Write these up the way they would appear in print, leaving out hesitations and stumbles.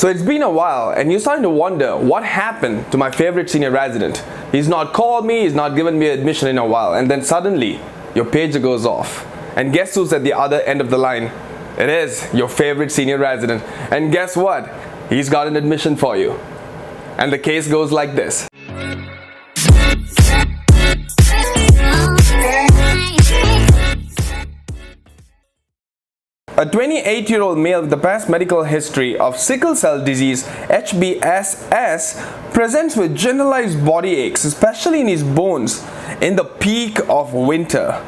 So it's been a while and you're starting to wonder what happened to my favorite senior resident. He's not called me, he's not given me admission in a while, and then suddenly your pager goes off. And guess who's at the other end of the line? It is your favorite senior resident. And guess what? He's got an admission for you. And the case goes like this. A 28-year-old male with a past medical history of sickle cell disease (HBSS) presents with generalized body aches, especially in his bones, in the peak of winter.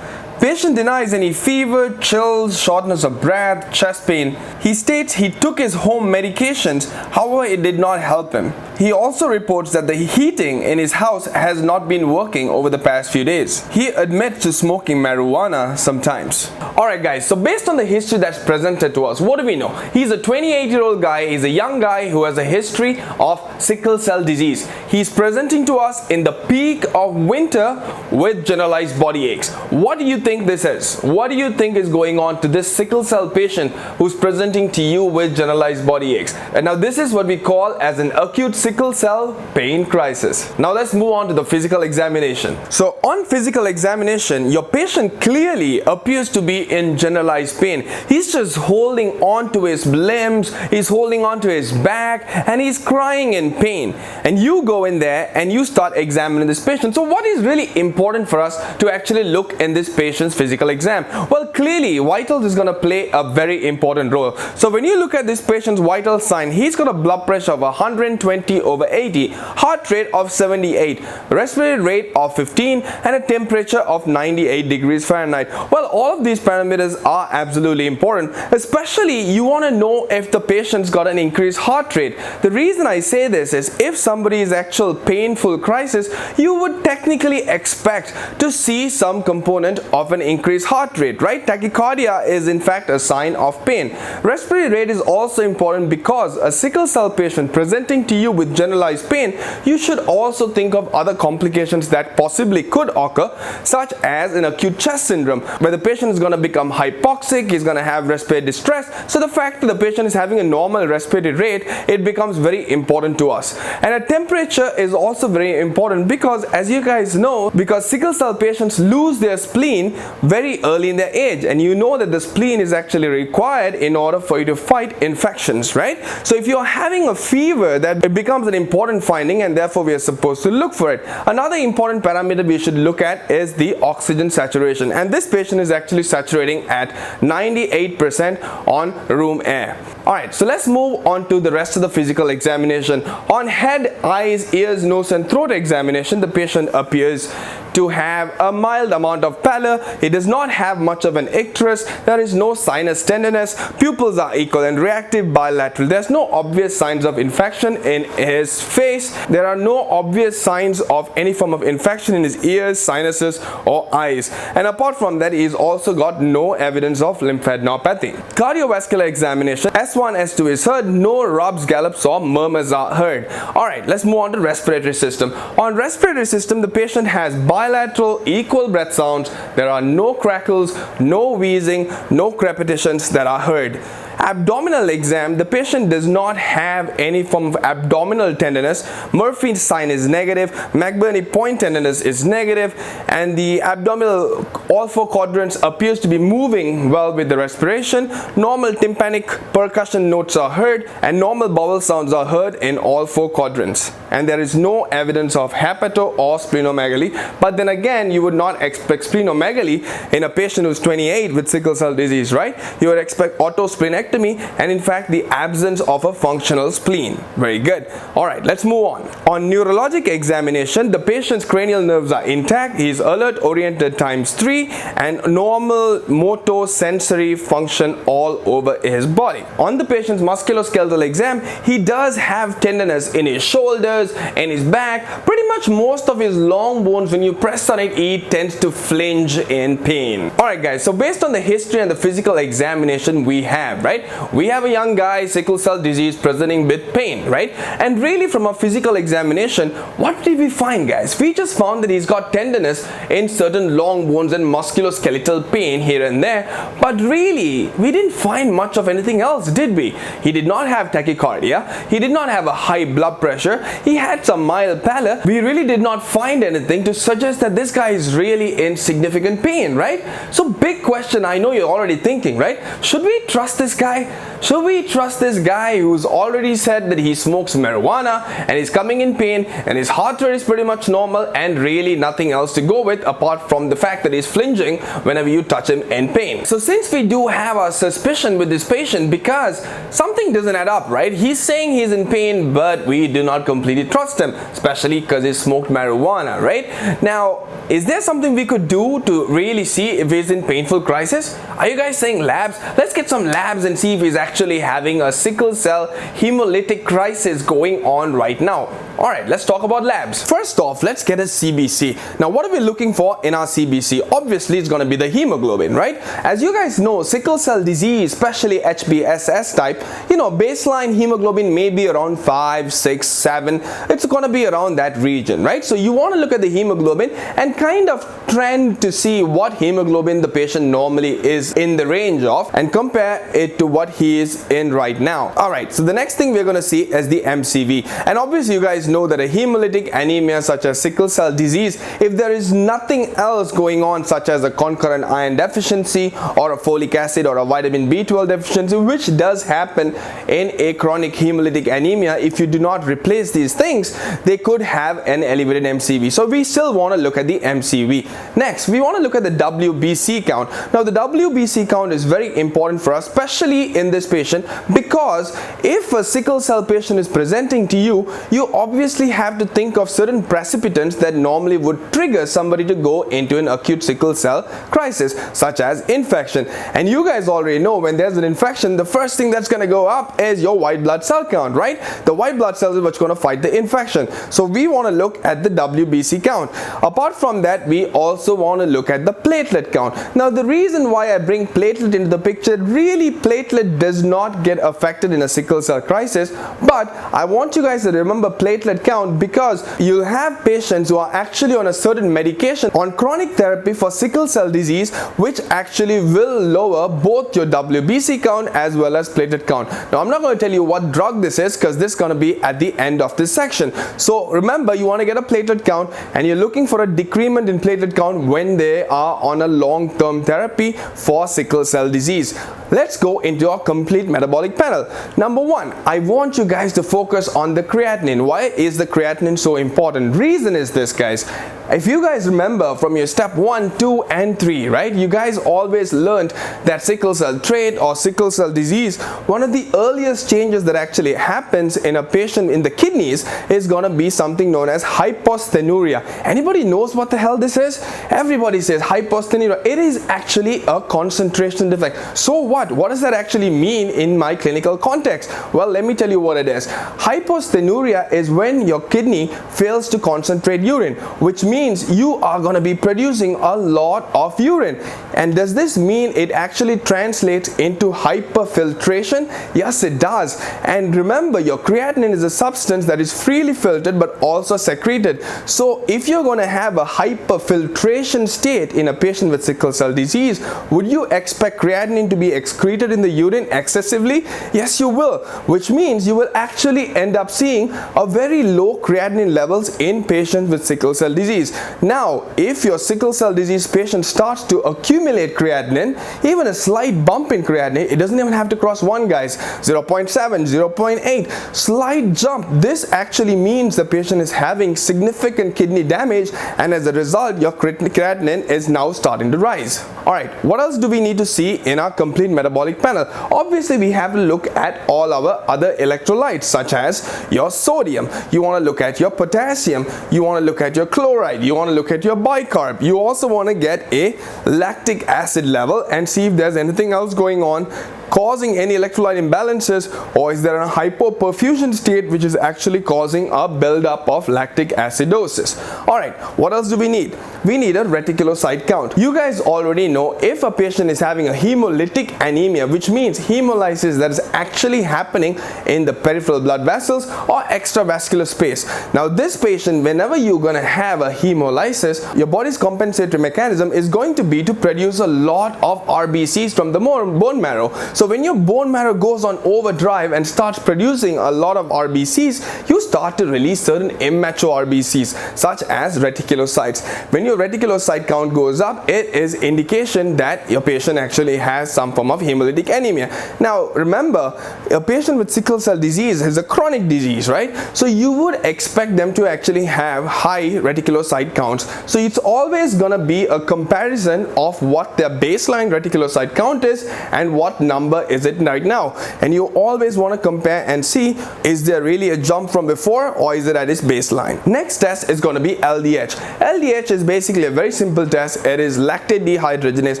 Patient denies any fever, chills, shortness of breath, chest pain. He states he took his home medications, however it did not help him. He also reports that the heating in his house has not been working over the past few days. He admits to smoking marijuana sometimes. Alright guys, so based on the history that's presented to us, what do we know? He's a 28-year-old guy, he's a young guy who has a history of sickle cell disease. He's presenting to us in the peak of winter with generalized body aches. What do you think this is? What do you think is going on to this sickle cell patient who's presenting to you with generalized body aches? And now this is what we call as an acute sickle cell pain crisis. Now let's move on to the physical examination. So on physical examination, your patient clearly appears to be in generalized pain. He's just holding on to his limbs, he's holding on to his back, and he's crying in pain. And you go in there and you start examining this patient. So what is really important for us to actually look in this patient's physical exam? Well, clearly vitals is going to play a very important role. So when you look at this patient's vital sign, he's got a blood pressure of 120/80, heart rate of 78, respiratory rate of 15, and a temperature of 98 degrees Fahrenheit. Well, all of these parameters are absolutely important, especially you want to know if the patient's got an increased heart rate. The reason I say this is if somebody is actual painful crisis, you would technically expect to see some component of an increased heart rate, right? Tachycardia is in fact a sign of pain. Respiratory rate is also important because a sickle cell patient presenting to you with generalized pain, you should also think of other complications that possibly could occur, such as an acute chest syndrome, where the patient is going to become hypoxic, he's going to have respiratory distress. So the fact that the patient is having a normal respiratory rate, it becomes very important to us. And a temperature is also very important because, as you guys know, because sickle cell patients lose their spleen very early in their age, and you know that the spleen is actually required in order for you to fight infections, right? So if you're having a fever, that it becomes an important finding, and therefore we are supposed to look for it. Another important parameter we should look at is the oxygen saturation, and this patient is actually saturating at 98% on room air. Alright, so let's move on to the rest of the physical examination. On head, eyes, ears, nose and throat examination, the patient appears to have a mild amount of pallor. He does not have much of an icterus. There is no sinus tenderness. Pupils are equal and reactive bilateral. There's no obvious signs of infection in his face. There are no obvious signs of any form of infection in his ears, sinuses or eyes. And apart from that, he's also got no evidence of lymphadenopathy. Cardiovascular examination, S1, S2 is heard. No rubs, gallops or murmurs are heard. Alright, let's move on to respiratory system. On respiratory system, the patient has bilateral equal breath sounds. There are no crackles, no wheezing, no crepitations that are heard. Abdominal exam, the patient does not have any form of abdominal tenderness. Murphy's sign is negative, McBurney point tenderness is negative, and the abdominal all four quadrants appears to be moving well with the respiration. Normal tympanic percussion notes are heard, and normal bowel sounds are heard in all four quadrants. And there is no evidence of hepato or splenomegaly. But then again, you would not expect splenomegaly in a patient who's 28 with sickle cell disease, right? You would expect autosplenectomy and in fact the absence of a functional spleen. Very good. Alright, let's move on. On neurologic examination, the patient's cranial nerves are intact. He is alert oriented ×3 and normal motor sensory function all over his body. On the patient's musculoskeletal exam, he does have tenderness in his shoulders, in his back. Pretty much most of his long bones, when you press on it, he tends to flinch in pain. Alright guys, so based on the history and the physical examination we have, right? We have a young guy, sickle cell disease, presenting with pain, right? And really from a physical examination, what did we find, guys? We just found that he's got tenderness in certain long bones and musculoskeletal pain here and there, but really we didn't find much of anything else, did we? He did not have tachycardia, he did not have a high blood pressure, he had some mild pallor. We really did not find anything to suggest that this guy is really in significant pain, right? So big question, I know you're already thinking, right? Should we trust this guy? Should we trust this guy who's already said that he smokes marijuana and is coming in pain and his heart rate is pretty much normal and really nothing else to go with apart from the fact that he's flinching whenever you touch him in pain? So since we do have our suspicion with this patient because something doesn't add up, right? He's saying he's in pain, but we do not completely trust him, especially because he smoked marijuana, right? Now, is there something we could do to really see if he's in painful crisis? Are you guys saying labs? Let's get some labs and see if he's actually having a sickle cell hemolytic crisis going on right now. Alright, let's talk about labs. First off, let's get a CBC. Now, what are we looking for in our CBC? Obviously, it's going to be the hemoglobin, right? As you guys know, sickle cell disease, especially HBSS type, baseline hemoglobin may be around 5, 6, 7. It's going to be around that region, right? So you want to look at the hemoglobin and kind of trend to see what hemoglobin the patient normally is in the range of and compare it to what he is in right now. Alright, so the next thing we're going to see is the MCV. And obviously you guys know that a hemolytic anemia such as sickle cell disease, if there is nothing else going on such as a concurrent iron deficiency or a folic acid or a vitamin B12 deficiency, which does happen in a chronic hemolytic anemia, if you do not replace these things, they could have an elevated MCV. So we still want to look at the MCV. Next, we want to look at the WBC count. Now, the WBC count is very important for us, especially in this patient, because if a sickle cell patient is presenting to you, you obviously have to think of certain precipitants that normally would trigger somebody to go into an acute sickle cell crisis, such as infection. And you guys already know when there's an infection, the first thing that's going to go up is your white blood cell count, right? The white blood cells is what's going to fight the infection. So we want to look at the WBC count. Apart from that, we also want to look at the platelet count. Now, the reason why I bring platelet into the picture, really platelet does not get affected in a sickle cell crisis, but I want you guys to remember platelet count because you'll have patients who are actually on a certain medication on chronic therapy for sickle cell disease, which actually will lower both your WBC count as well as platelet count. Now, I'm not going to tell you what drug this is because this is going to be at the end of this section. So remember, you want to get a platelet count and you're looking for a decrement in platelet count when they are on a long-term therapy for sickle cell disease. Let's go into our complete metabolic panel. Number one, I want you guys to focus on the creatinine. Why is the creatinine so important? Reason is this, guys. If you guys remember from your step 1, 2 and 3, right, you guys always learned that sickle cell trait or sickle cell disease, one of the earliest changes that actually happens in a patient in the kidneys is going to be something known as hyposthenuria. Anybody knows what the hell this is? Everybody says hyposthenuria. It is actually a concentration defect. So what? What does that actually mean in my clinical context? Well, let me tell you what it is. Hyposthenuria is when your kidney fails to concentrate urine, which means you are going to be producing a lot of urine. And does this mean it actually translates into hyperfiltration? Yes, it does. And remember, your creatinine is a substance that is freely filtered but also secreted. So if you're going to have a hyperfiltration state in a patient with sickle cell disease, would you expect creatinine to be excreted in the urine excessively? Yes, you will, which means you will actually end up seeing a very low creatinine levels in patients with sickle cell disease. Now, if your sickle cell disease patient starts to accumulate creatinine, even a slight bump in creatinine, it doesn't even have to cross 1, guys, 0.7, 0.8, slight jump. This actually means the patient is having significant kidney damage, and as a result, your creatinine is now starting to rise. Alright, what else do we need to see in our complete metabolic panel? Obviously, we have to look at all our other electrolytes, such as your sodium. You want to look at your potassium. You want to look at your chloride. You want to look at your bicarb. You also want to get a lactic acid level and see if there's anything else going on causing any electrolyte imbalances, or is there a hypoperfusion state which is actually causing a buildup of lactic acidosis? Alright, what else do we need? We need a reticulocyte count. You guys already know if a patient is having a hemolytic anemia, which means hemolysis that is actually happening in the peripheral blood vessels or extravascular space. Now this patient, whenever you're going to have a hemolysis, your body's compensatory mechanism is going to be to produce a lot of RBCs from the bone marrow. So when your bone marrow goes on overdrive and starts producing a lot of RBCs, you start to release certain immature RBCs such as reticulocytes. When your reticulocyte count goes up, it is indication that your patient actually has some form of hemolytic anemia. Now remember, a patient with sickle cell disease is a chronic disease, right? So you would expect them to actually have high reticulocyte counts. So it's always gonna be a comparison of what their baseline reticulocyte count is and what number is it right now. And you always want to compare and see, is there really a jump from before or is it at its baseline? Next test is going to be LDH. LDH is basically a very simple test. It is lactate dehydrogenase.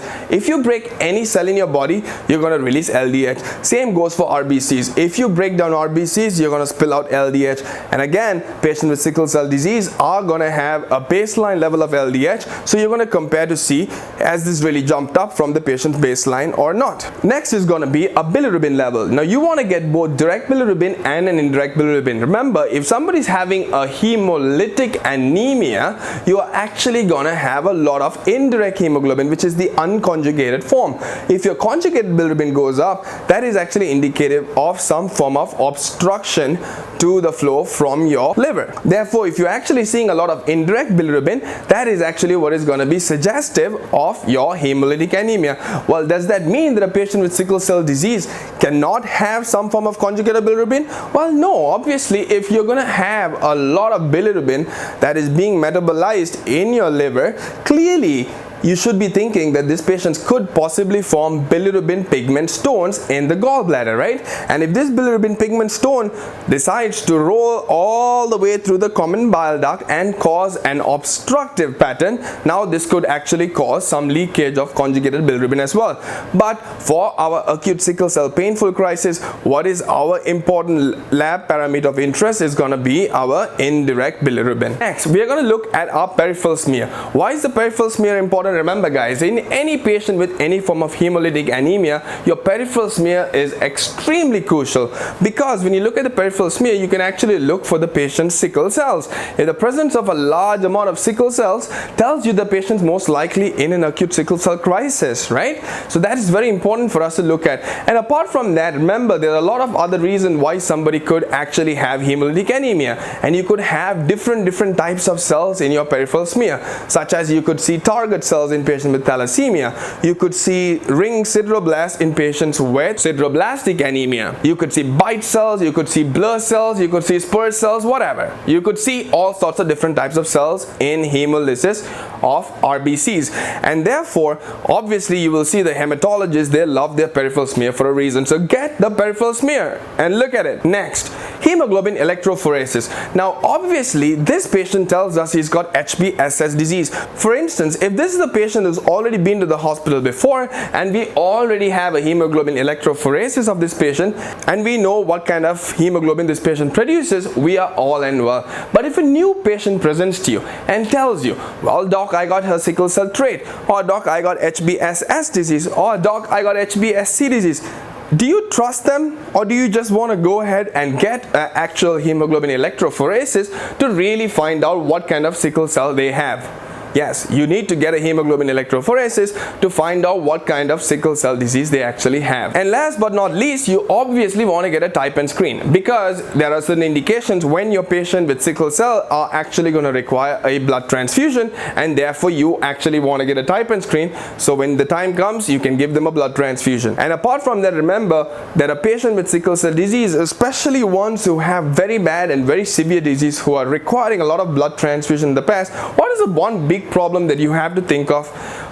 If you break any cell in your body, you're going to release LDH. Same goes for RBCs. If you break down RBCs, you're going to spill out LDH. And again, patients with sickle cell disease are going to have a baseline level of LDH. So you're going to compare to see, has this really jumped up from the patient's baseline or not? Next is going to be a bilirubin level. Now you want to get both direct bilirubin and an indirect bilirubin. Remember, if somebody's having a hemolytic anemia, you are actually going to have a lot of indirect hemoglobin, which is the unconjugated form. If your conjugated bilirubin goes up, that is actually indicative of some form of obstruction to the flow from your liver. Therefore, if you're actually seeing a lot of indirect bilirubin, that is actually what is going to be suggestive of your hemolytic anemia. Well, does that mean that a patient with sickle cell disease cannot have some form of conjugated bilirubin? Well, no. Obviously, if you're going to have a lot of bilirubin that is being metabolized in your liver, clearly you should be thinking that these patients could possibly form bilirubin pigment stones in the gallbladder, right? And if this bilirubin pigment stone decides to roll all the way through the common bile duct and cause an obstructive pattern, now this could actually cause some leakage of conjugated bilirubin as well. But for our acute sickle cell painful crisis, what is our important lab parameter of interest is going to be our indirect bilirubin. Next, we are going to look at our peripheral smear. Why is the peripheral smear important? Remember guys, in any patient with any form of hemolytic anemia, your peripheral smear is extremely crucial, because when you look at the peripheral smear, you can actually look for the patient's sickle cells. If the presence of a large amount of sickle cells tells you the patient's most likely in an acute sickle cell crisis, right? So that is very important for us to look at. And apart from that, remember, there are a lot of other reasons why somebody could actually have hemolytic anemia, and you could have different types of cells in your peripheral smear, such as you could see target cells in patients with thalassemia. You could see ring sideroblasts in patients with sideroblastic anemia. You could see bite cells, you could see blur cells, you could see spur cells, whatever. You could see all sorts of different types of cells in hemolysis of RBCs. And therefore, obviously, you will see the hematologists, they love their peripheral smear for a reason. So get the peripheral smear and look at it. Next, hemoglobin electrophoresis. Now, obviously, this patient tells us he's got HBSS disease. For instance, if this is a patient who's already been to the hospital before and we already have a hemoglobin electrophoresis of this patient and we know what kind of hemoglobin this patient produces, we are all and well. But if a new patient presents to you and tells you, well doc, I got her sickle cell trait, or doc, I got HBSS disease, or doc, I got HBSC disease, do you trust them, or do you just want to go ahead and get actual hemoglobin electrophoresis to really find out what kind of sickle cell they have? Yes, you need to get a hemoglobin electrophoresis to find out what kind of sickle cell disease they actually have. And last but not least, you obviously want to get a type and screen, because there are certain indications when your patient with sickle cell are actually going to require a blood transfusion, and therefore you actually want to get a type and screen, so when the time comes you can give them a blood transfusion. And apart from that, remember that a patient with sickle cell disease, especially ones who have very bad and very severe disease who are requiring a lot of blood transfusion in the past, what is the one big problem that you have to think of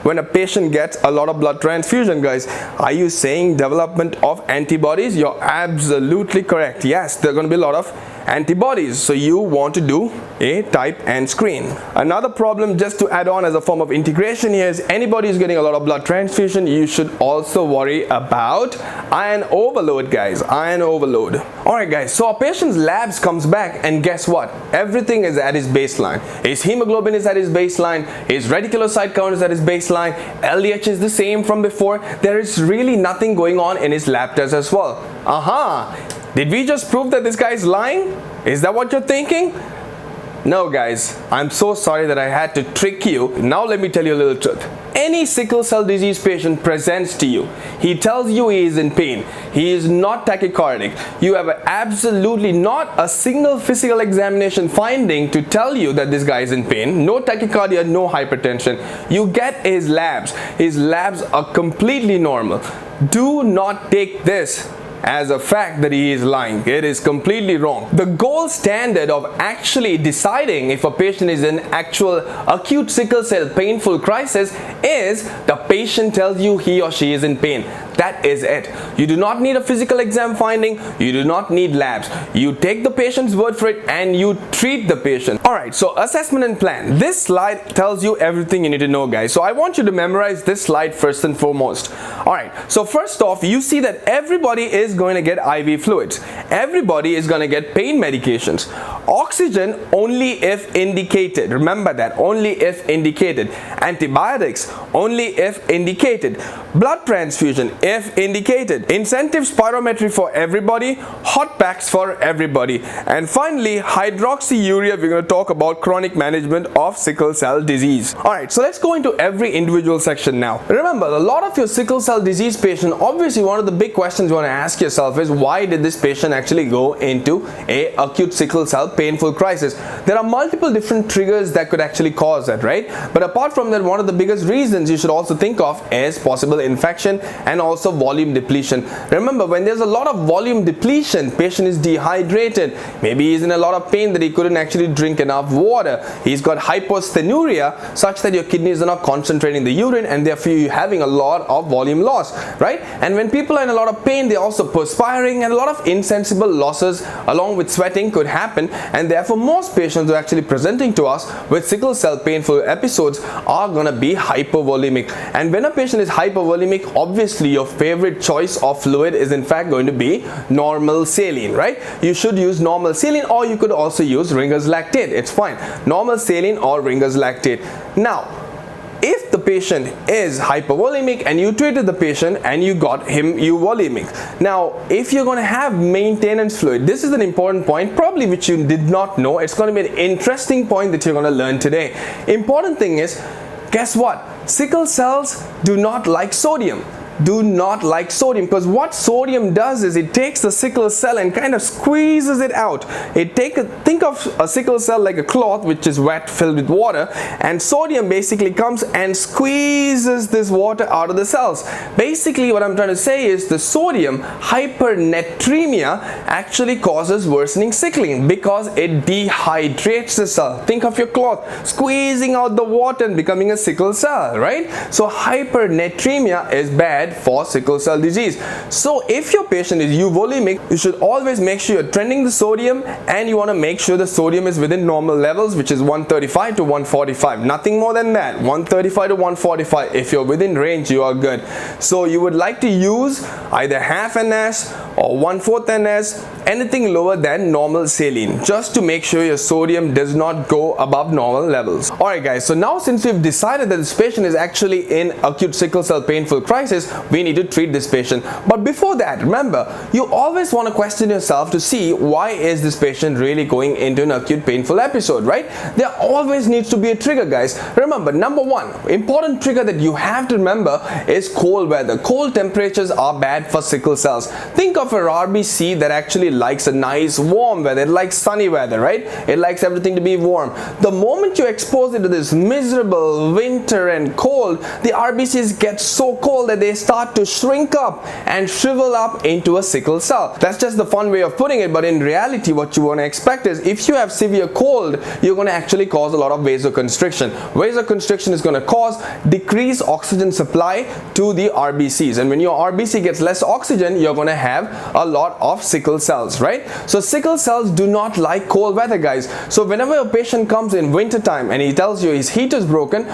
when a patient gets a lot of blood transfusion, guys? Are you saying development of antibodies? You're absolutely correct. Yes, there are going to be a lot of antibodies. So you want to do a type and screen. Another problem, just to add on as a form of integration here, is anybody who's getting a lot of blood transfusion, you should also worry about iron overload, guys. Iron overload. Alright guys, so our patient's labs comes back and guess what? Everything is at his baseline. His hemoglobin is at his baseline, his reticulocyte count is at his baseline, LDH is the same from before. There is really nothing going on in his lab test as well. Did we just prove that this guy is lying? Is that what you're thinking? No guys, I'm so sorry that I had to trick you. Now let me tell you a little truth. Any sickle cell disease patient presents to you, he tells you he is in pain, he is not tachycardic, you have absolutely not a single physical examination finding to tell you that this guy is in pain, no tachycardia, no hypertension. You get his labs are completely normal. Do not take this as a fact that he is lying. It is completely wrong. The gold standard of actually deciding if a patient is in actual acute sickle cell painful crisis is the patient tells you he or she is in pain. That is it. You do not need a physical exam finding, you do not need labs. You take the patient's word for it and you treat the patient. Alright, so assessment and plan. This slide tells you everything you need to know, guys. So I want you to memorize this slide first and foremost. Alright, so first off, you see that everybody is going to get IV fluids. Everybody is going to get pain medications. Oxygen only if indicated. Remember that, only if indicated. Antibiotics only if indicated. Blood transfusion if indicated. Intensive spirometry for everybody. Hot packs for everybody. And finally, hydroxyurea. We're going to talk about chronic management of sickle cell disease. Alright, so let's go into every individual section now. Remember, a lot of your sickle cell disease patient, obviously one of the big questions you want to ask yourself is, why did this patient actually go into a acute sickle cell painful crisis? There are multiple different triggers that could actually cause that, right? But apart from that, one of the biggest reasons you should also think of is possible infection and also volume depletion. Remember, when there's a lot of volume depletion, patient is dehydrated, maybe he's in a lot of pain that he couldn't actually drink enough water, he's got hyposthenuria such that your kidneys are not concentrating the urine and therefore you're having a lot of volume loss, right? And when people are in a lot of pain, they're also perspiring and a lot of insensible losses along with sweating could happen, and therefore most patients who are actually presenting to us with sickle cell painful episodes are going to be hypovolemic. And when a patient is hypovolemic, obviously your favorite choice of fluid is in fact going to be normal saline, right? You should use normal saline, or you could also use Ringer's lactate. It's fine, normal saline or Ringer's lactate. Now if the patient is hypovolemic and you treated the patient and you got him euvolemic. Now if you're going to have maintenance fluid, this is an important point probably which you did not know. It's going to be an interesting point that you're going to learn today. Important thing is, guess what? Sickle cells do not like sodium. Do not like sodium, because what sodium does is it takes the sickle cell and kind of squeezes it out. Think of a sickle cell like a cloth which is wet, filled with water, and sodium basically comes and squeezes this water out of the cells. Basically what I'm trying to say is the sodium hypernatremia actually causes worsening sickling because it dehydrates the cell. Think of your cloth squeezing out the water and becoming a sickle cell, right? So hypernatremia is bad for sickle cell disease. So if your patient is euvolemic, you should always make sure you're trending the sodium, and you want to make sure the sodium is within normal levels, which is 135 to 145, nothing more than that. 135 to 145. If you're within range, you are good. So you would like to use either half NS or 1/4 NS, anything lower than normal saline, just to make sure your sodium does not go above normal levels. Alright guys, so now since we've decided that this patient is actually in acute sickle cell painful crisis, we need to treat this patient. But before that, remember, you always want to question yourself to see, why is this patient really going into an acute painful episode, right? There always needs to be a trigger, guys. Remember, number one important trigger that you have to remember is cold weather. Cold temperatures are bad for sickle cells. Think of an RBC that actually likes a nice warm weather. It likes sunny weather, right? It likes everything to be warm. The moment you expose it to this miserable winter and cold, the RBCs get so cold that they start start to shrink up and shrivel up into a sickle cell. That's just the fun way of putting it, but in reality what you want to expect is if you have severe cold, you're going to actually cause a lot of vasoconstriction. Vasoconstriction is going to cause decreased oxygen supply to the RBCs, and when your RBC gets less oxygen, you're going to have a lot of sickle cells, right? So sickle cells do not like cold weather, guys. So whenever a patient comes in winter time and he tells you his heat is broken,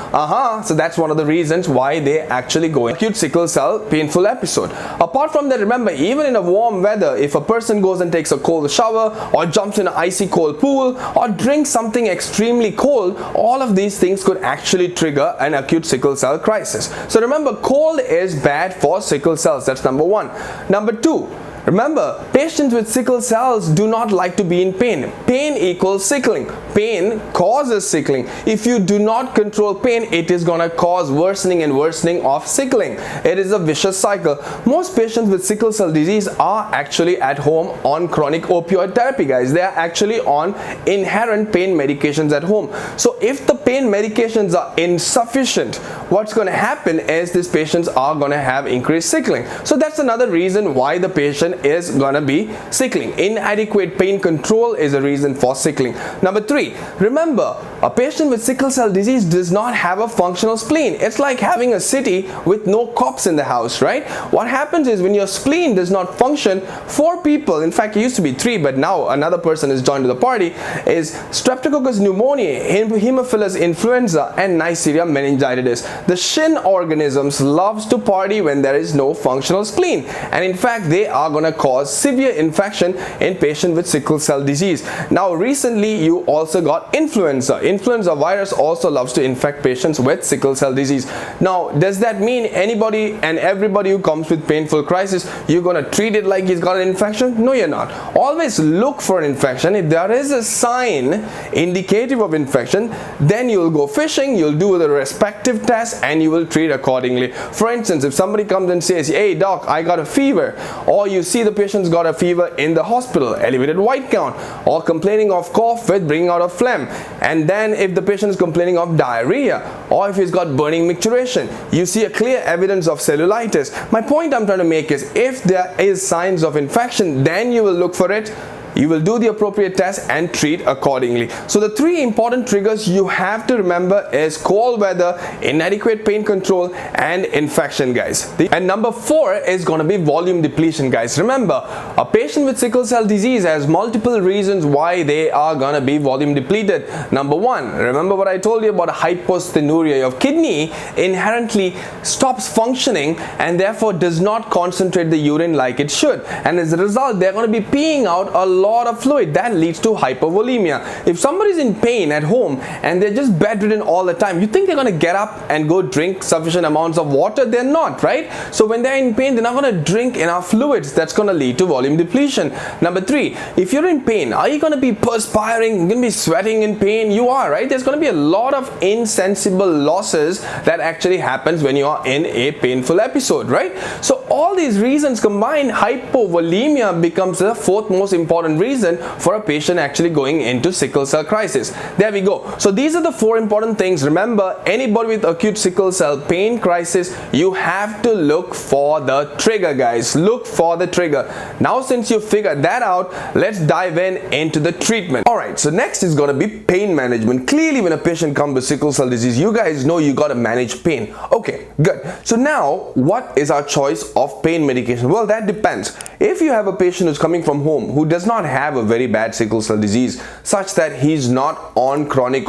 so that's one of the reasons why they actually go in acute sickle cell painful episode. Apart from that, remember, even in a warm weather, if a person goes and takes a cold shower or jumps in an icy cold pool or drinks something extremely cold, all of these things could actually trigger an acute sickle cell crisis. So remember, cold is bad for sickle cells. That's number one. Number two, remember, patients with sickle cells do not like to be in pain. Pain equals sickling. Pain causes sickling. If you do not control pain, it is going to cause worsening and worsening of sickling. It is a vicious cycle. Most patients with sickle cell disease are actually at home on chronic opioid therapy, guys. They are actually on inherent pain medications at home. So if the pain medications are insufficient, what's going to happen is these patients are going to have increased sickling. So that's another reason why the patient is gonna be sickling. Inadequate pain control is a reason for sickling. Number three, remember, a patient with sickle cell disease does not have a functional spleen. It's like having a city with no cops in the house, right? What happens is when your spleen does not function, 4 people, in fact it used to be 3, but now another person is joined to the party, is Streptococcus pneumoniae, Haemophilus influenza, and Neisseria meningitis. The shin organisms loves to party when there is no functional spleen, and in fact they are going to cause severe infection in patients with sickle cell disease. Now recently you also got influenza. Influenza virus also loves to infect patients with sickle cell disease. Now does that mean anybody and everybody who comes with painful crisis, you're going to treat it like he's got an infection? No, you're not. Always look for an infection. If there is a sign indicative of infection, then you'll go fishing, you'll do the respective tests, and you will treat accordingly. For instance, if somebody comes and says, hey doc, I got a fever, or you see the patient's got a fever in the hospital, elevated white count, or complaining of cough with bringing out of phlegm, and then if the patient is complaining of diarrhea, or if he's got burning micturition, you see a clear evidence of cellulitis. My point I'm trying to make is, if there is signs of infection, then you will look for it, you will do the appropriate test and treat accordingly. So the 3 important triggers you have to remember is cold weather, inadequate pain control, and infection, guys. And number 4 is going to be volume depletion, guys. Remember, a patient with sickle cell disease has multiple reasons why they are going to be volume depleted. Number 1, remember what I told you about hypostenuria. Your kidney inherently stops functioning and therefore does not concentrate the urine like it should, and as a result they're going to be peeing out a lot of fluid. That leads to hypovolemia. If somebody's in pain at home and they're just bedridden all the time, you think they're going to get up and go drink sufficient amounts of water? They're not, right? So when they're in pain, they're not going to drink enough fluids. That's going to lead to volume depletion. Number 3, if you're in pain, are you going to be perspiring? You're going to be sweating in pain? You are, right? There's going to be a lot of insensible losses that actually happens when you are in a painful episode, right? So all these reasons combined, hypovolemia becomes the 4th most important reason for a patient actually going into sickle cell crisis. There we go. So these are the 4 important things. Remember, anybody with acute sickle cell pain crisis, you have to look for the trigger, guys. Look for the trigger. Now since you figured that out, let's dive into the treatment. Alright, so next is going to be pain management. Clearly when a patient comes with sickle cell disease, you guys know you got to manage pain. Okay, good. So now what is our choice of pain medication? Well, that depends. If you have a patient who's coming from home who does not have a very bad sickle cell disease such that he's not on chronic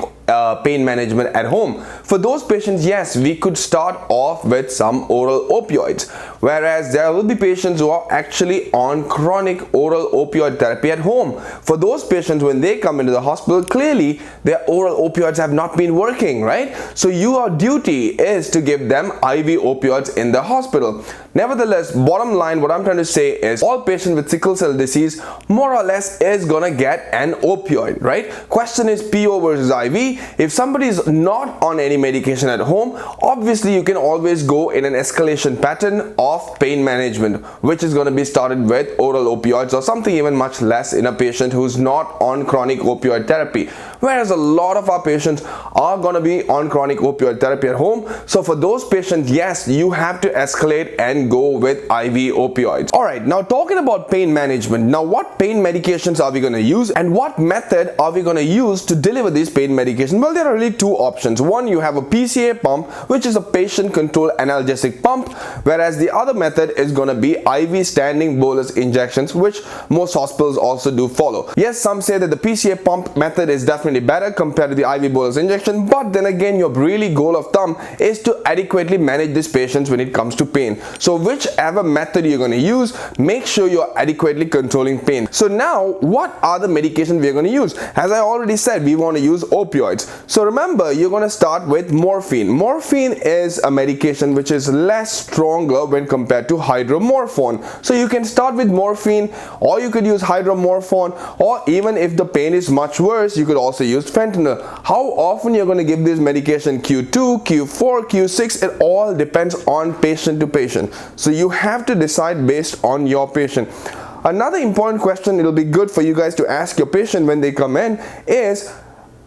pain management at home, for those patients, yes, we could start off with some oral opioids, whereas there will be patients who are actually on chronic oral opioid therapy at home. For those patients, when they come into the hospital, clearly their oral opioids have not been working, right? So your duty is to give them IV opioids in the hospital. Nevertheless, bottom line, what I'm trying to say is all patients with sickle cell disease more or less is gonna get an opioid, right? Question is PO versus IV. If somebody is not on any medication at home, obviously you can always go in an escalation pattern of pain management, which is going to be started with oral opioids or something even much less in a patient who's not on chronic opioid therapy. whereas a lot of our patients are going to be on chronic opioid therapy at home. So for those patients, yes, you have to escalate and go with IV opioids. Alright, now talking about pain management. Now what pain medications are we going to use, and what method are we going to use to deliver these pain medications? Well, there are really two options. One, you have a PCA pump, which is a patient controlled analgesic pump, whereas the other method is going to be IV standing bolus injections, which most hospitals also do follow. Yes, some say that the PCA pump method is definitely better compared to the IV bolus injection, but then again, your really goal of thumb is to adequately manage these patients when it comes to pain. So whichever method you're going to use, make sure you're adequately controlling pain. So now, what are the medications we're going to use? As I already said, we want to use opioids. So remember, you're going to start with morphine. Morphine is a medication which is less stronger when compared to hydromorphone. So you can start with morphine, or you could use hydromorphone, or even if the pain is much worse, you could also use fentanyl. How often you're going to give this medication, Q2, Q4, Q6, it all depends on patient to patient. So you have to decide based on your patient. Another important question it'll be good for you guys to ask your patient when they come in is,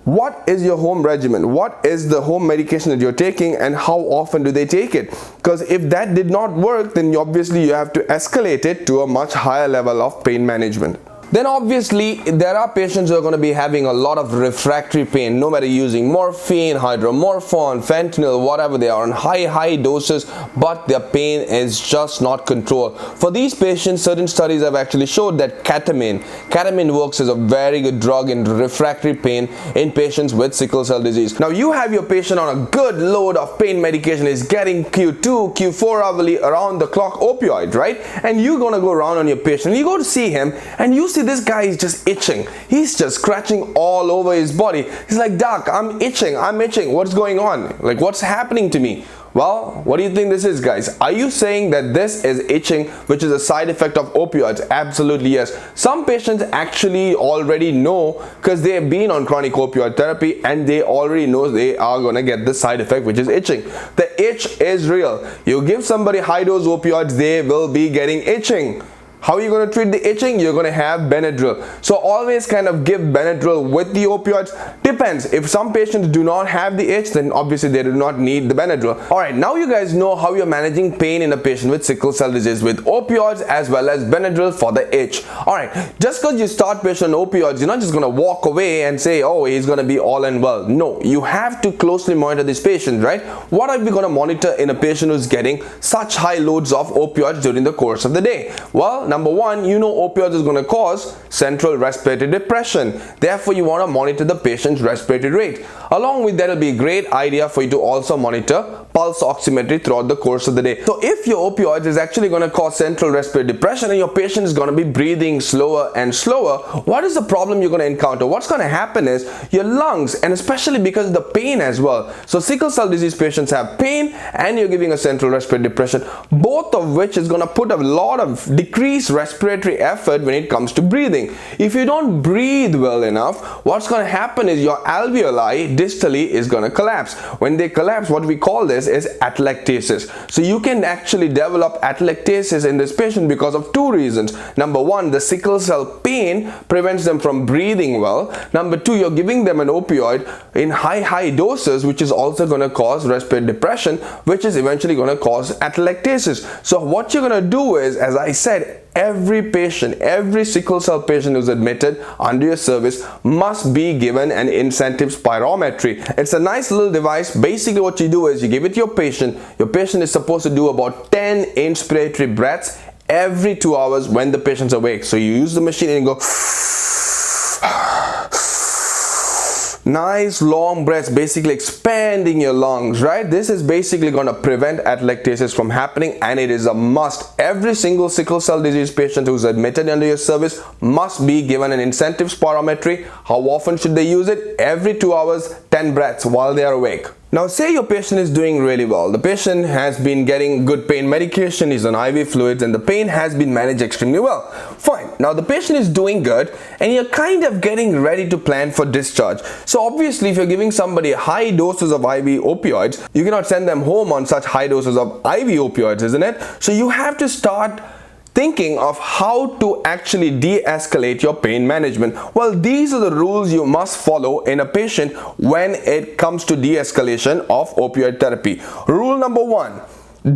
what is your home regimen? What is the home medication that you're taking, and how often do they take it? Because if that did not work, then obviously you have to escalate it to a much higher level of pain management. Then obviously there are patients who are going to be having a lot of refractory pain, no matter using morphine, hydromorphone, fentanyl, whatever. They are on high doses, but their pain is just not controlled. For these patients, certain studies have actually showed that ketamine works as a very good drug in refractory pain in patients with sickle cell disease. Now you have your patient on a good load of pain medication, is getting Q2, Q4 hourly around the clock opioid, right? And you're going to go around on your patient, you go to see him, and you see this guy is just itching. He's just scratching all over his body. He's like, "Doc, I'm itching. What's going on? Like, what's happening to me?" Well, what do you think this is, guys? Are you saying that this is itching, which is a side effect of opioids? Absolutely yes. Some patients actually already know, because they have been on chronic opioid therapy, and they already know they are going to get the side effect, which is itching. The itch is real. You give somebody high dose opioids, they will be getting itching. How are you going to treat the itching? You're going to have Benadryl. So always kind of give Benadryl with the opioids. Depends. If some patients do not have the itch, then obviously they do not need the Benadryl. Alright, now you guys know how you're managing pain in a patient with sickle cell disease with opioids as well as Benadryl for the itch. Alright, just because you start patient on opioids, you're not just going to walk away and say, oh, he's going to be all and well. No, you have to closely monitor this patient, right? What are we going to monitor in a patient who's getting such high loads of opioids during the course of the day? Well, number one, you know opioids is going to cause central respiratory depression. Therefore, you want to monitor the patient's respiratory rate. Along with that, it'll be a great idea for you to also monitor pulse oximetry throughout the course of the day. So if your opioids is actually going to cause central respiratory depression and your patient is going to be breathing slower and slower, what is the problem you're going to encounter? What's going to happen is your lungs, and especially because of the pain as well. So sickle cell disease patients have pain and you're giving a central respiratory depression, both of which is going to put a lot of decreased respiratory effort when it comes to breathing. If you don't breathe well enough, what's going to happen is your alveoli distally is going to collapse. When they collapse, what we call this is atelectasis. So you can actually develop atelectasis in this patient because of two reasons. Number one, the sickle cell pain prevents them from breathing well. Number two, you're giving them an opioid in high doses, which is also going to cause respiratory depression, which is eventually going to cause atelectasis. So what you're going to do is, as I said, every patient, every sickle cell patient who's admitted under your service must be given an incentive spirometry. It's a nice little device. Basically what you do is you give it to your patient. Your patient is supposed to do about 10 inspiratory breaths every 2 hours when the patient's awake. So you use the machine and you go nice long breaths, basically expanding your lungs, right? This is basically going to prevent atelectasis from happening, and it is a must. Every single sickle cell disease patient who's admitted under your service must be given an incentive spirometry. How often should they use it? Every 2 hours, 10 breaths while they are awake. Now say your patient is doing really well. The patient has been getting good pain medication, he's on IV fluids, and the pain has been managed extremely well. Fine. Now the patient is doing good and you're kind of getting ready to plan for discharge. So obviously if you're giving somebody high doses of IV opioids, you cannot send them home on such high doses of IV opioids, isn't it? So you have to start thinking of how to actually de-escalate your pain management. Well, these are the rules you must follow in a patient when it comes to de-escalation of opioid therapy. Rule number 1,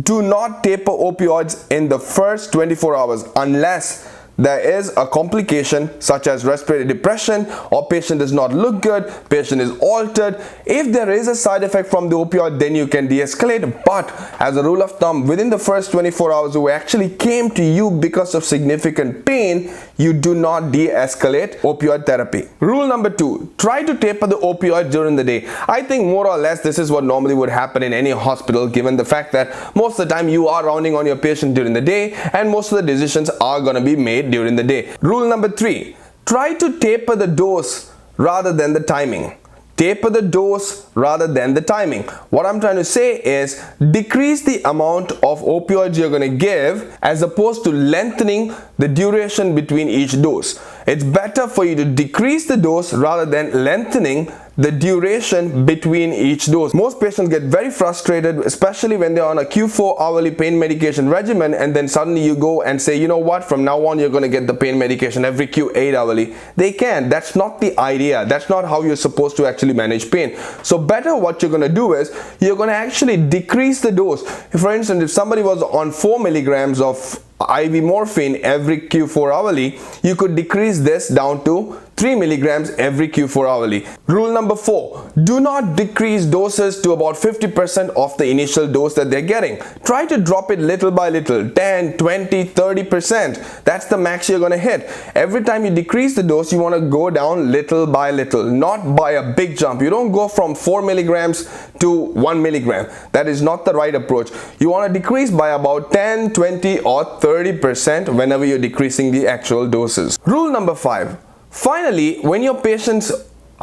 do not taper opioids in the first 24 hours unless there is a complication such as respiratory depression, or patient does not look good, patient is altered. If there is a side effect from the opioid, then you can de-escalate, but as a rule of thumb, within the first 24 hours who actually came to you because of significant pain, you do not de-escalate opioid therapy. Rule number 2, try to taper the opioid during the day. I think more or less this is what normally would happen in any hospital, given the fact that most of the time you are rounding on your patient during the day and most of the decisions are going to be made during the day. Rule number 3, try to taper the dose rather than the timing. Taper the dose rather than the timing. What I'm trying to say is decrease the amount of opioids you're going to give as opposed to lengthening the duration between each dose. It's better for you to decrease the dose rather than lengthening the duration between each dose. Most patients get very frustrated, especially when they're on a Q4 hourly pain medication regimen, and then suddenly you go and say, you know what, from now on you're going to get the pain medication every Q8 hourly. They can't. That's not the idea. That's not how you're supposed to actually manage pain. So better what you're going to do is you're going to actually decrease the dose. For instance, if somebody was on 4 milligrams of IV morphine every Q4 hourly, you could decrease this down to 3 milligrams every Q4 hourly. Rule number 4, do not decrease doses to about 50% of the initial dose that they're getting. Try to drop it little by little, 10, 20, 30%. That's the max you're going to hit. Every time you decrease the dose, you want to go down little by little, not by a big jump. You don't go from 4 milligrams to 1 milligram. That is not the right approach. You want to decrease by about 10, 20 or 30% whenever you're decreasing the actual doses. Rule number 5. Finally, when your patient's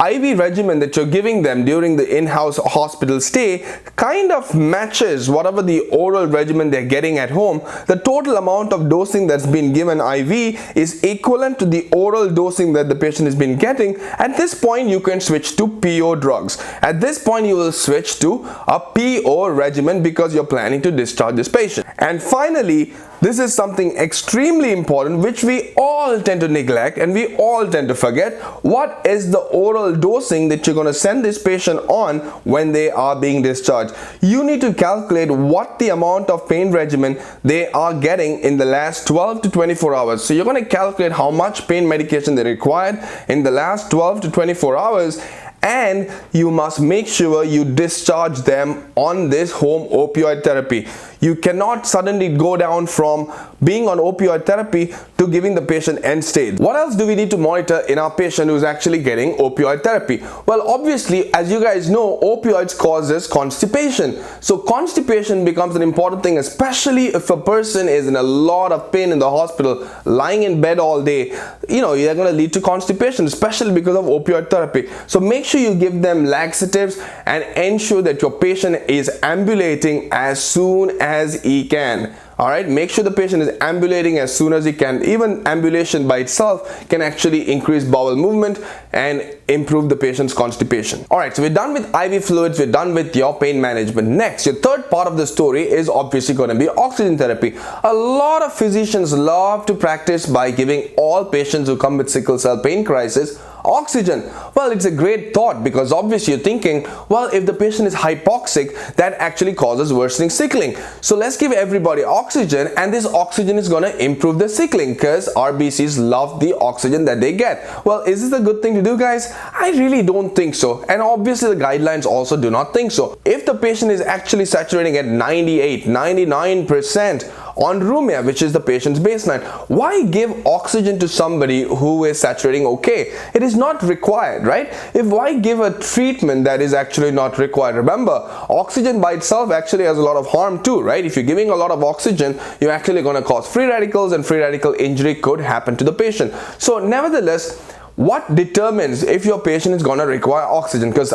IV regimen that you're giving them during the in-house hospital stay kind of matches whatever the oral regimen they're getting at home, the total amount of dosing that's been given IV is equivalent to the oral dosing that the patient has been getting. At this point, you can switch to PO drugs. At this point, you will switch to a PO regimen because you're planning to discharge this patient. And finally, this is something extremely important which we all tend to neglect and we all tend to forget. What is the oral dosing that you're going to send this patient on when they are being discharged? You need to calculate what the amount of pain regimen they are getting in the last 12 to 24 hours. So you're going to calculate how much pain medication they required in the last 12 to 24 hours, and you must make sure you discharge them on this home opioid therapy. You cannot suddenly go down from being on opioid therapy to giving the patient end stage. What else do we need to monitor in our patient who's actually getting opioid therapy? Well, obviously, as you guys know, opioids causes constipation. So constipation becomes an important thing, especially if a person is in a lot of pain in the hospital, lying in bed all day. You're going to lead to constipation, especially because of opioid therapy. So make sure you give them laxatives and ensure that your patient is ambulating as soon as he can. Alright, make sure the patient is ambulating as soon as he can. Even ambulation by itself can actually increase bowel movement and improve the patient's constipation. Alright, so we're done with IV fluids, we're done with your pain management. Next, your third part of the story is obviously going to be oxygen therapy. A lot of physicians love to practice by giving all patients who come with sickle cell pain crisis oxygen. Well, it's a great thought because obviously you're thinking, well, if the patient is hypoxic, that actually causes worsening sickling. So let's give everybody oxygen, and this oxygen is going to improve the sickling because RBCs love the oxygen that they get. Well, is this a good thing to do, guys? I really don't think so. And obviously the guidelines also do not think so. If the patient is actually saturating at 98, 99% on roomia, which is the patient's baseline, why give oxygen to somebody who is saturating okay? It is not required, right? Why give a treatment that is actually not required? Remember, oxygen by itself actually has a lot of harm too, right? If you're giving a lot of oxygen, you're actually going to cause free radicals, and free radical injury could happen to the patient. So nevertheless, what determines if your patient is going to require oxygen? Because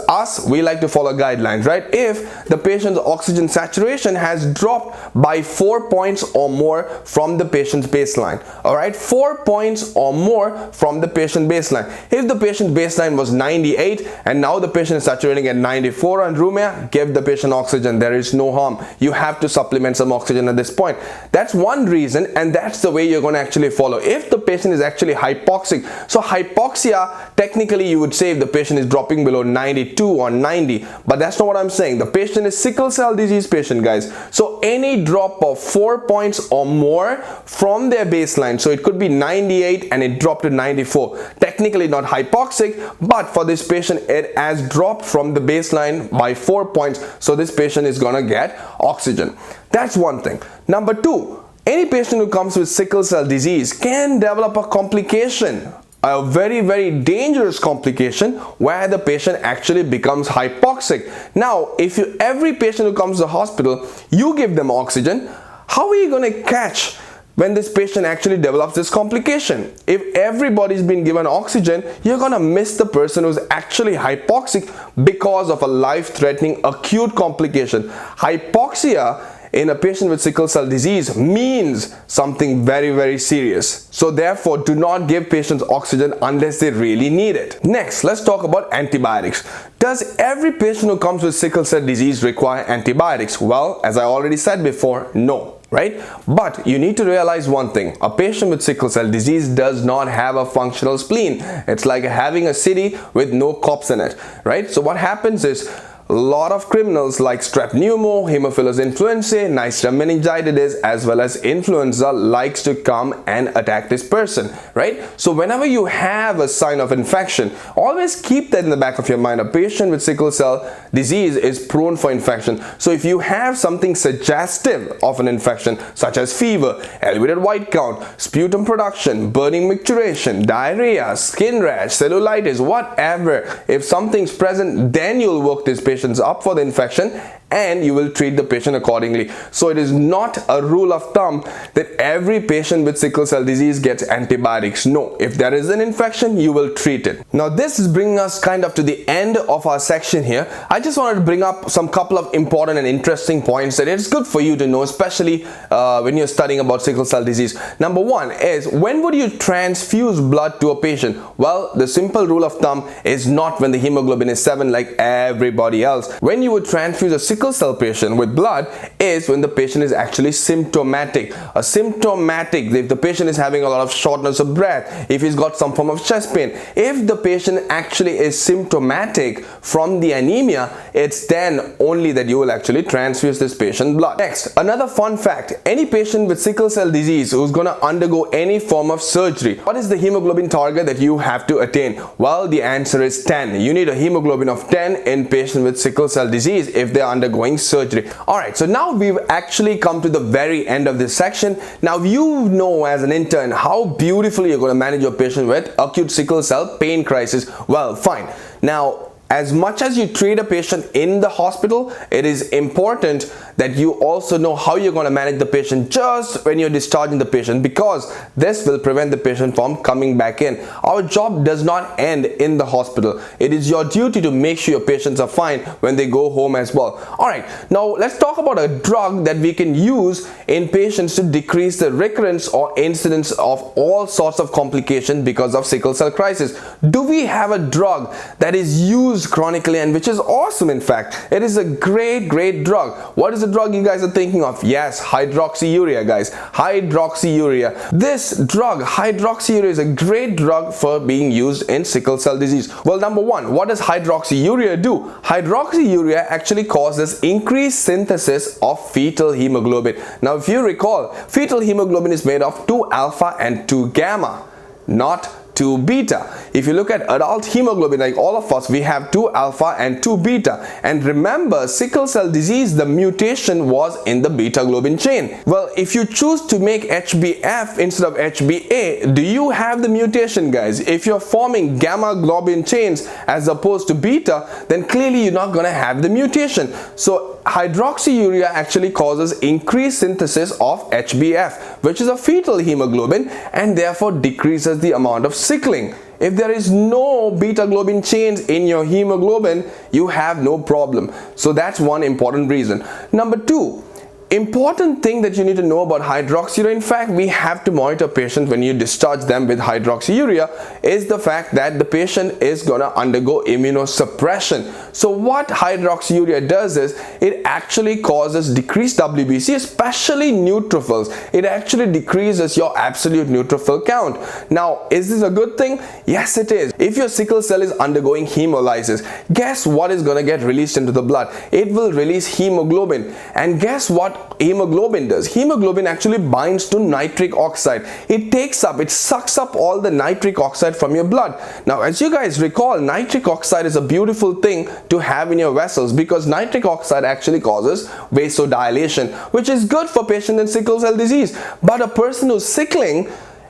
we like to follow guidelines, right? If the patient's oxygen saturation has dropped by 4 points or more from the patient's baseline. All right, 4 points or more from the patient baseline. If the patient baseline was 98 and now the patient is saturating at 94 on room air, give the patient oxygen. There is no harm. You have to supplement some oxygen at this point. That's one reason, and that's the way you're going to actually follow. If the patient is actually hypoxic, so hypoxia, technically you would say if the patient is dropping below 92 or 90, but that's not what I'm saying. The patient is sickle cell disease patient, guys. So any drop of 4 points or more from their baseline, so it could be 98 and it dropped to 94, technically not hypoxic, but for this patient it has dropped from the baseline by 4 points, so this patient is gonna get oxygen. That's one thing. Number two, any patient who comes with sickle cell disease can develop a complication, a very, very dangerous complication where the patient actually becomes hypoxic. Now, if every patient who comes to the hospital, you give them oxygen, how are you going to catch when this patient actually develops this complication? If everybody's been given oxygen, you're going to miss the person who's actually hypoxic because of a life-threatening acute complication. Hypoxia in a patient with sickle cell disease means something very, very serious. So therefore, do not give patients oxygen unless they really need it. Next, let's talk about antibiotics. Does every patient who comes with sickle cell disease require antibiotics? Well, as I already said before, no. Right? But you need to realize one thing. A patient with sickle cell disease does not have a functional spleen. It's like having a city with no cops in it. Right? So what happens is, a lot of criminals like strep pneumo, Haemophilus influenzae, Neisseria meningitidis, as well as influenza likes to come and attack this person, right? So whenever you have a sign of infection, always keep that in the back of your mind. A patient with sickle cell disease is prone for infection. So if you have something suggestive of an infection, such as fever, elevated white count, sputum production, burning micturition, diarrhea, skin rash, cellulitis, whatever, if something's present, then you'll work this patient up for the infection and you will treat the patient accordingly. So it is not a rule of thumb that every patient with sickle cell disease gets antibiotics. No, if there is an infection, you will treat it. Now this is bringing us kind of to the end of our section here. I just wanted to bring up some couple of important and interesting points that it's good for you to know, especially when you're studying about sickle cell disease. Number one is, when would you transfuse blood to a patient? Well, the simple rule of thumb is not when the hemoglobin is 7 like everybody else. When you would transfuse a sickle cell patient with blood is when the patient is actually symptomatic. If the patient is having a lot of shortness of breath, if he's got some form of chest pain, if the patient actually is symptomatic from the anemia, it's then only that you will actually transfuse this patient blood. Next, another fun fact, any patient with sickle cell disease who's going to undergo any form of surgery, what is the hemoglobin target that you have to attain? Well, the answer is 10. You need a hemoglobin of 10 in patient with sickle cell disease if they're undergoing surgery. Alright, so now we've actually come to the very end of this section. Now you know as an intern how beautifully you're going to manage your patient with acute sickle cell pain crisis. Well, fine. Now, as much as you treat a patient in the hospital, it is important that you also know how you're going to manage the patient just when you're discharging the patient, because this will prevent the patient from coming back in. Our job does not end in the hospital. It is your duty to make sure your patients are fine when they go home as well. Alright, now let's talk about a drug that we can use in patients to decrease the recurrence or incidence of all sorts of complications because of sickle cell crisis. Do we have a drug that is used chronically and which is awesome? In fact, it is a great drug. What is the drug you guys are thinking of? Yes, hydroxyurea, guys. Hydroxyurea. This drug, hydroxyurea, is a great drug for being used in sickle cell disease. Well, number one, what does hydroxyurea do? Hydroxyurea actually causes increased synthesis of fetal hemoglobin. Now, if you recall, fetal hemoglobin is made of 2 alpha and 2 gamma, not 2 beta. If you look at adult hemoglobin, like all of us, we have 2 alpha and 2 beta. And remember, sickle cell disease, the mutation was in the beta globin chain. Well, if you choose to make HbF instead of HbA, do you have the mutation, guys? If you're forming gamma globin chains as opposed to beta, then clearly you're not going to have the mutation. So hydroxyurea actually causes increased synthesis of HbF, which is a fetal hemoglobin, and therefore decreases the amount of sickling If there is no beta globin chains in your hemoglobin, you have no problem. So that's one important reason. Number two, important thing that you need to know about hydroxyurea, in fact we have to monitor patients when you discharge them with hydroxyurea, is the fact that the patient is going to undergo immunosuppression. So what hydroxyurea does is it actually causes decreased WBC, especially neutrophils. It actually decreases your absolute neutrophil count. Now, is this a good thing? Yes, it is. If your sickle cell is undergoing hemolysis, guess what is going to get released into the blood? It will release hemoglobin. And guess what hemoglobin does? Hemoglobin actually binds to nitric oxide. It sucks up all the nitric oxide from your blood. Now, as you guys recall, nitric oxide is a beautiful thing to have in your vessels because nitric oxide actually causes vasodilation, which is good for patients in sickle cell disease. But a person who's sickling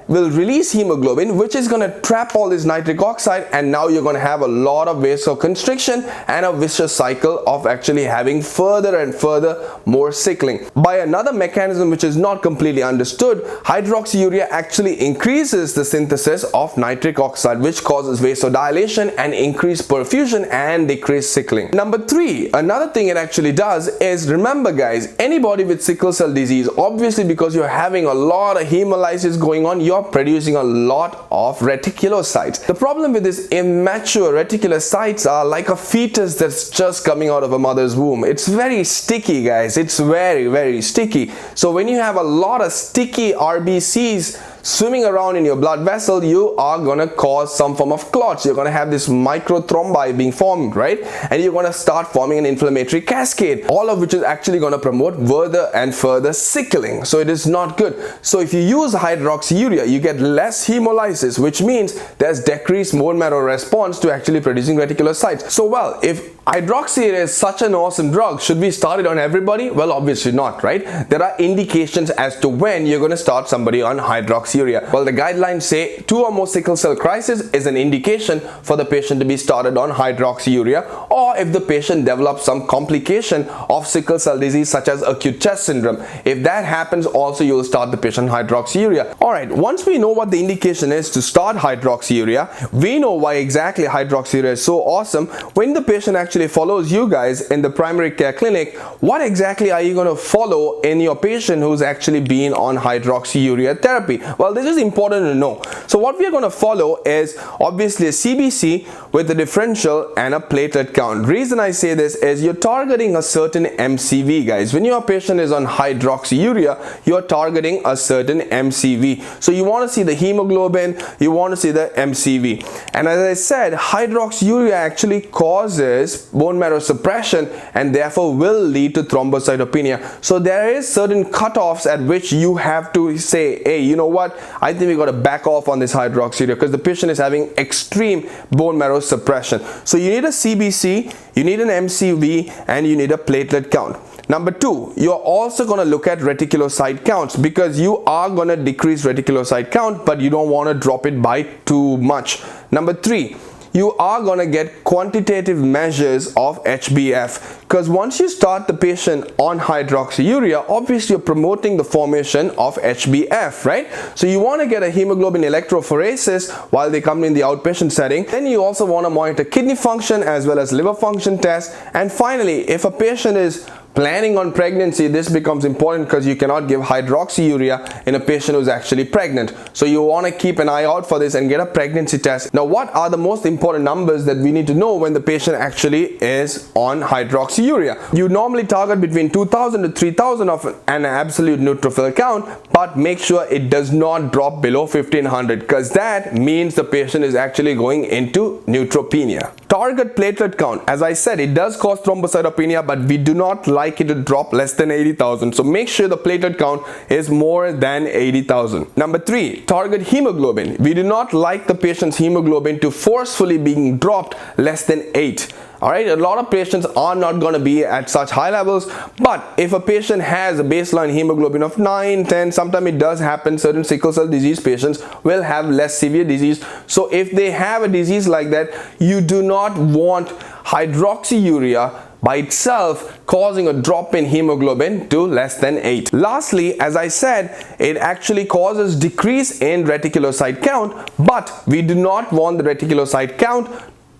will release hemoglobin, which is going to trap all this nitric oxide, and now you're going to have a lot of vasoconstriction and a vicious cycle of actually having further and further more sickling. By another mechanism which is not completely understood, hydroxyurea actually increases the synthesis of nitric oxide, which causes vasodilation and increased perfusion and decreased sickling. Number three, another thing it actually does is, remember guys, anybody with sickle cell disease, obviously because you're having a lot of hemolysis going on, you're producing a lot of reticulocytes. The problem with these immature reticulocytes are like a fetus that's just coming out of a mother's womb. It's very sticky, guys. It's very sticky. So when you have a lot of sticky RBCs swimming around in your blood vessel, you are going to cause some form of clots. You're going to have this microthrombi being formed, right? And you're going to start forming an inflammatory cascade, all of which is actually going to promote further and further sickling. So it is not good. So if you use hydroxyurea, you get less hemolysis, which means there's decreased bone marrow response to actually producing reticulocytes. So well, if hydroxyurea is such an awesome drug, should we start it on everybody? Well, obviously not, right? There are indications as to when you're going to start somebody on hydroxyurea. Well, the guidelines say 2 or more sickle cell crisis is an indication for the patient to be started on hydroxyurea, or if the patient develops some complication of sickle cell disease such as acute chest syndrome. If that happens, also you'll start the patient hydroxyurea. Alright, once we know what the indication is to start hydroxyurea, we know why exactly hydroxyurea is so awesome. When the patient actually follows you guys in the primary care clinic, what exactly are you going to follow in your patient who's actually been on hydroxyurea therapy? Well, this is important to know. So what we are going to follow is obviously a CBC with a differential and a platelet count. Reason I say this is you're targeting a certain MCV, guys. When your patient is on hydroxyurea, you're targeting a certain MCV. So you want to see the hemoglobin, you want to see the MCV. And as I said, hydroxyurea actually causes bone marrow suppression and therefore will lead to thrombocytopenia. So there is certain cutoffs at which you have to say, hey, you know what, I think we got to back off on this hydroxyurea because the patient is having extreme bone marrow suppression. So you need a CBC, you need an MCV, and you need a platelet count. Number two, you're also going to look at reticulocyte counts because you are going to decrease reticulocyte count, but you don't want to drop it by too much. Number three, you are going to get quantitative measures of HbF because once you start the patient on hydroxyurea, obviously you're promoting the formation of HbF, right? So you want to get a hemoglobin electrophoresis while they come in the outpatient setting. Then you also want to monitor kidney function as well as liver function tests. And finally, if a patient is planning on pregnancy, this becomes important because you cannot give hydroxyurea in a patient who's actually pregnant. So you want to keep an eye out for this and get a pregnancy test. Now, what are the most important numbers that we need to know when the patient actually is on hydroxyurea? You normally target between 2000 to 3000 of an absolute neutrophil count, but make sure it does not drop below 1500 because that means the patient is actually going into neutropenia. Target platelet count, as I said, it does cause thrombocytopenia, but we do not like it to drop less than 80,000. So make sure the platelet count is more than 80,000. Number three, target hemoglobin. We do not like the patient's hemoglobin to forcefully being dropped less than 8. Alright, a lot of patients are not going to be at such high levels, but if a patient has a baseline hemoglobin of 9, 10, sometimes it does happen, certain sickle cell disease patients will have less severe disease. So if they have a disease like that, you do not want hydroxyurea by itself, causing a drop in hemoglobin to less than 8. Lastly, as I said, it actually causes decrease in reticulocyte count, but we do not want the reticulocyte count,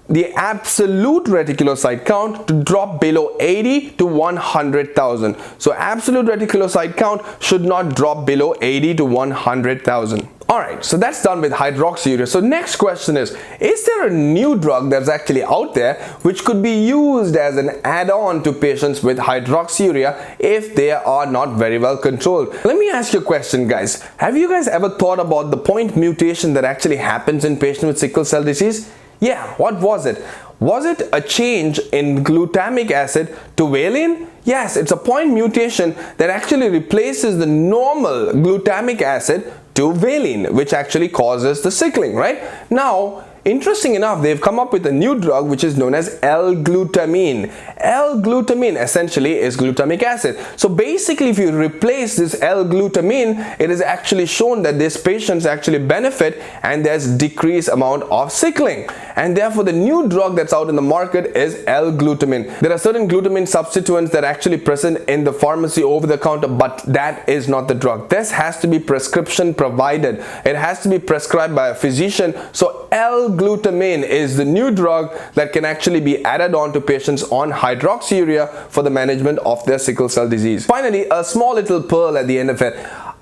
the absolute reticulocyte count, to drop below 80 to 100,000. So absolute reticulocyte count should not drop below 80 to 100,000. Alright, so that's done with hydroxyurea. So next question is there a new drug that's actually out there which could be used as an add-on to patients with hydroxyurea if they are not very well controlled? Let me ask you a question, guys. Have you guys ever thought about the point mutation that actually happens in patients with sickle cell disease? Yeah, what was it? Was it a change in glutamic acid to valine? Yes, it's a point mutation that actually replaces the normal glutamic acid to valine, which actually causes the sickling, right? Now, interesting enough, they've come up with a new drug which is known as L-glutamine. L-glutamine essentially is glutamic acid. So basically, if you replace this L-glutamine, it is actually shown that these patients actually benefit and there's decreased amount of sickling. And therefore, the new drug that's out in the market is L-glutamine. There are certain glutamine substituents that are actually present in the pharmacy over the counter, but that is not the drug. This has to be prescription provided. It has to be prescribed by a physician. So L-glutamine is the new drug that can actually be added on to patients on hydroxyurea for the management of their sickle cell disease. Finally, a small little pearl at the end of it.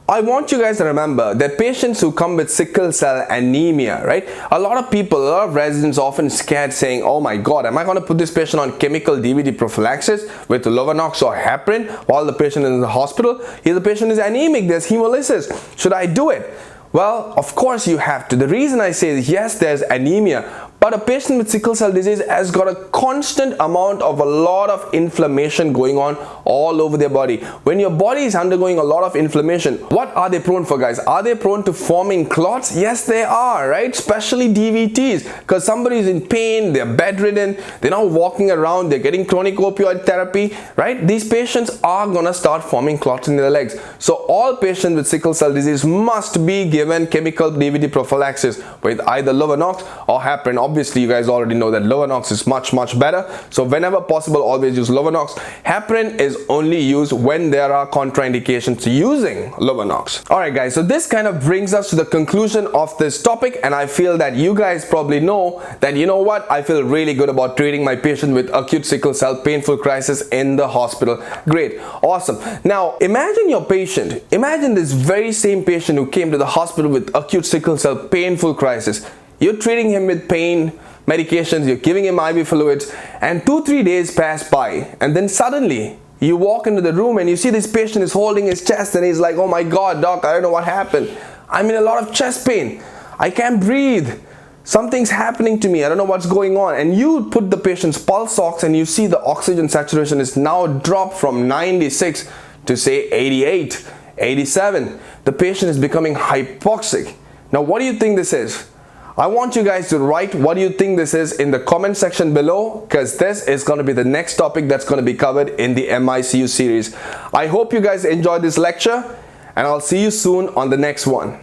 I want you guys to remember that patients who come with sickle cell anemia, right? A lot of people, a lot of residents often scared saying, oh my God, am I going to put this patient on chemical DVD prophylaxis with Lovenox or heparin while the patient is in the hospital? Here the patient is anemic, there's hemolysis. Should I do it? Well, of course you have to. The reason I say is, yes, there's anemia, but a patient with sickle cell disease has got a constant amount of a lot of inflammation going on all over their body. When your body is undergoing a lot of inflammation, what are they prone for, guys? Are they prone to forming clots? Yes, they are, right? Especially DVTs, because somebody is in pain, they're bedridden, they're not walking around, they're getting chronic opioid therapy, right? These patients are gonna start forming clots in their legs. So all patients with sickle cell disease must be given chemical DVD prophylaxis with either Lovenox or heparin. Obviously, you guys already know that Lovenox is much better. So whenever possible, always use Lovenox. Heparin is only used when there are contraindications to using Lovenox. Alright guys, so this kind of brings us to the conclusion of this topic, and I feel that you guys probably know that, you know what, I feel really good about treating my patient with acute sickle cell painful crisis in the hospital. Great, awesome. Now imagine your patient, imagine this very same patient who came to the hospital with acute sickle cell painful crisis. You're treating him with pain medications, you're giving him IV fluids, and 2-3 days pass by, and then suddenly you walk into the room and you see this patient is holding his chest and he's like, oh my God, doc, I don't know what happened. I'm in a lot of chest pain. I can't breathe. Something's happening to me. I don't know what's going on. And you put the patient's pulse ox and you see the oxygen saturation is now dropped from 96 to say 88, 87. The patient is becoming hypoxic. Now, what do you think this is? I want you guys to write what do you think this is in the comment section below, because this is going to be the next topic that's going to be covered in the MICU series. I hope you guys enjoyed this lecture, and I'll see you soon on the next one.